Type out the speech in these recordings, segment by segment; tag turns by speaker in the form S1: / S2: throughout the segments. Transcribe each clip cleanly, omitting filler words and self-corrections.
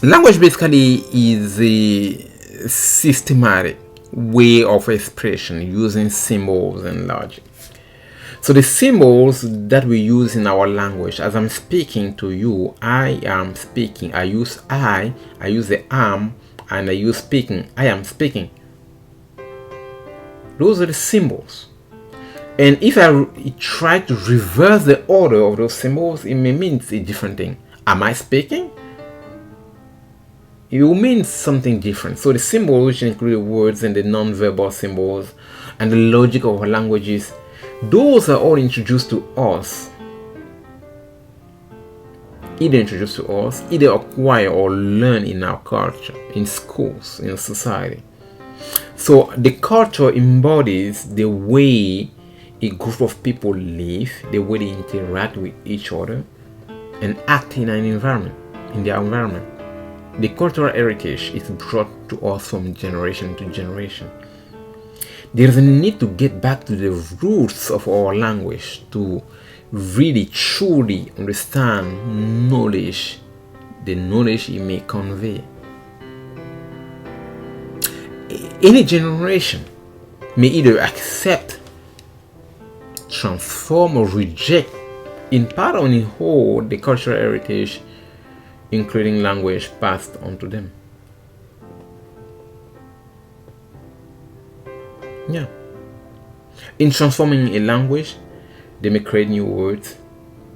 S1: Language basically is a systematic way of expression using symbols and logic. So the symbols that we use in our language, as I'm speaking to you, I am speaking. I use the am, and I use speaking. I am speaking. Those are the symbols. And if I try to reverse the order of those symbols, it may mean a different thing. Am I speaking? It will mean something different. So the symbols, which include the words and the non-verbal symbols and the logic of our languages, those are all introduced to us. Either introduced to us, either acquire or learn in our culture, in schools, in society. So the culture embodies the way a group of people live, the way they interact with each other, and act in an environment, in their environment. The cultural heritage is brought to us from generation to generation. There is a need to get back to the roots of our language to really truly understand knowledge, the knowledge it may convey. Any generation may either accept, transform, or reject, in part or in whole, the cultural heritage, including language passed on to them. Yeah. In transforming a language, they may create new words,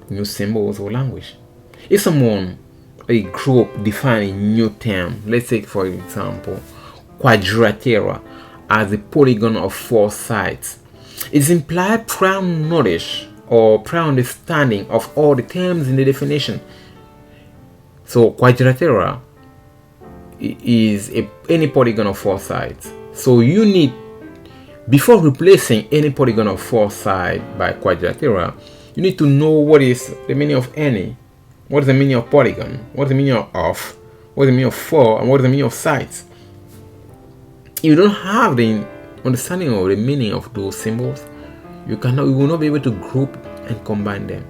S1: new symbols, or language. If someone, a group, define a new term, let's take for example, quadrilateral as a polygon of 4 sides, it implies prior knowledge or prior understanding of all the terms in the definition. So quadrilateral is any polygon of 4 sides. So you need, before replacing any polygon of 4 sides by quadrilateral, you need to know what is the meaning of any, what is the meaning of polygon, what is the meaning of, what is the meaning of 4, and what is the meaning of sides. If you don't have the understanding of the meaning of those symbols, you will not be able to group and combine them.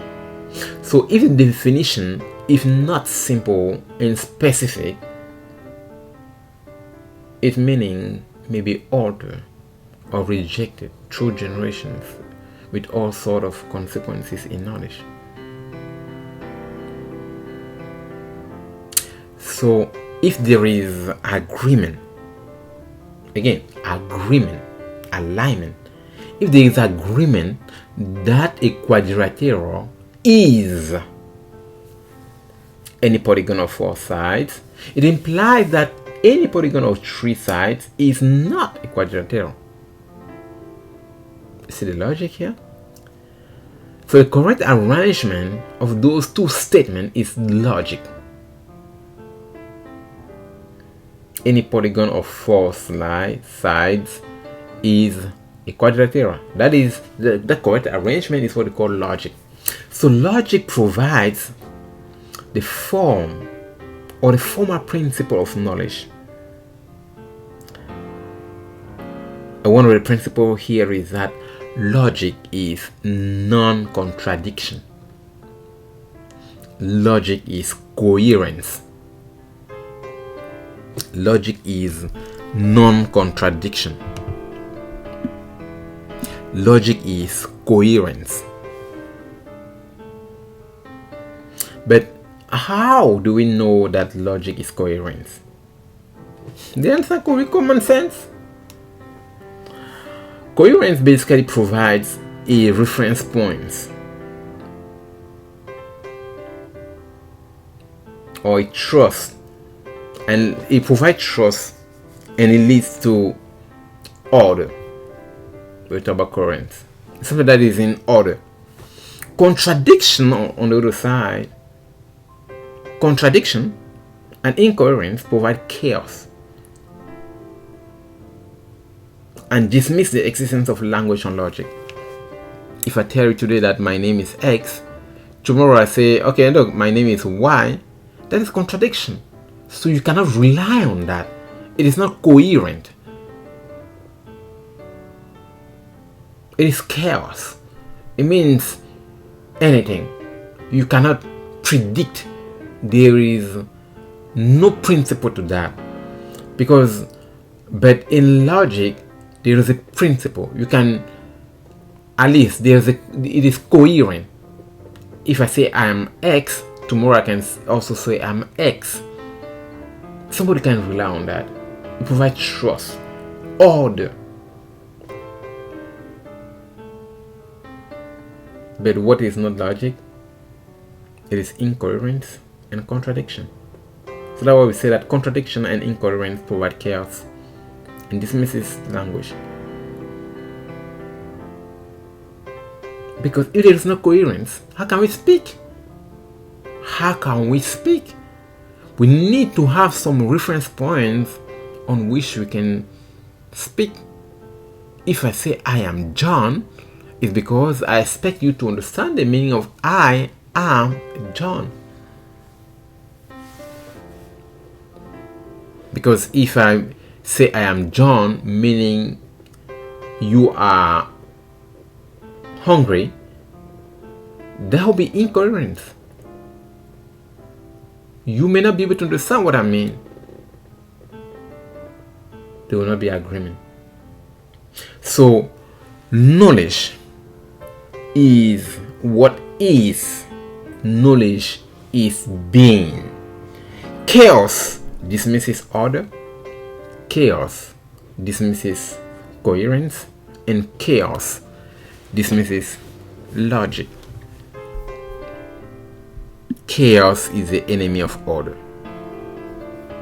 S1: So if the definition, if not simple and specific, its meaning may be altered or rejected through generations with all sorts of consequences in knowledge. So if there is agreement, again, agreement, alignment, if there is agreement that a quadrilateral is any polygon of 4 sides, it implies that any polygon of 3 sides is not a quadrilateral. See the logic here? So the correct arrangement of those two statements is logic. Any polygon of 4 sides is a quadrilateral. That is, the correct arrangement is what we call logic. So logic provides the form or the formal principle of knowledge. And one of the principles here is that logic is non-contradiction. Logic is coherence. Logic is non-contradiction. Logic is coherence. But how do we know that logic is coherence? The answer could be common sense. Coherence basically provides a reference point or a trust, and it provides trust and it leads to order. We talk about coherence, something that is in order. Contradiction on the other side, contradiction and incoherence provide chaos and dismiss the existence of language and logic. If I tell you today that my name is X, tomorrow I say, okay, look, my name is Y, that is contradiction. So you cannot rely on that. It is not coherent. It is chaos. It means anything. You cannot predict. There is no principle to that. But in logic, there is a principle. You can, at least it is coherent. If I say I am X, tomorrow I can also say I'm X. Somebody can rely on that. It provides trust, order. But what is not logic? It is incoherence and contradiction. So that's why we say that contradiction and incoherence provide chaos and dismisses language. Because if there is no coherence, how can we speak? How can we speak? We need to have some reference points on which we can speak. If I say I am John, it's because I expect you to understand the meaning of I am John. Because if I say I am John, meaning you are hungry, that will be incoherent. You may not be able to understand what I mean. There will not be agreement. So, knowledge is what is. Knowledge is being. Chaos dismisses order. Chaos dismisses coherence. And chaos dismisses logic. Chaos is the enemy of order.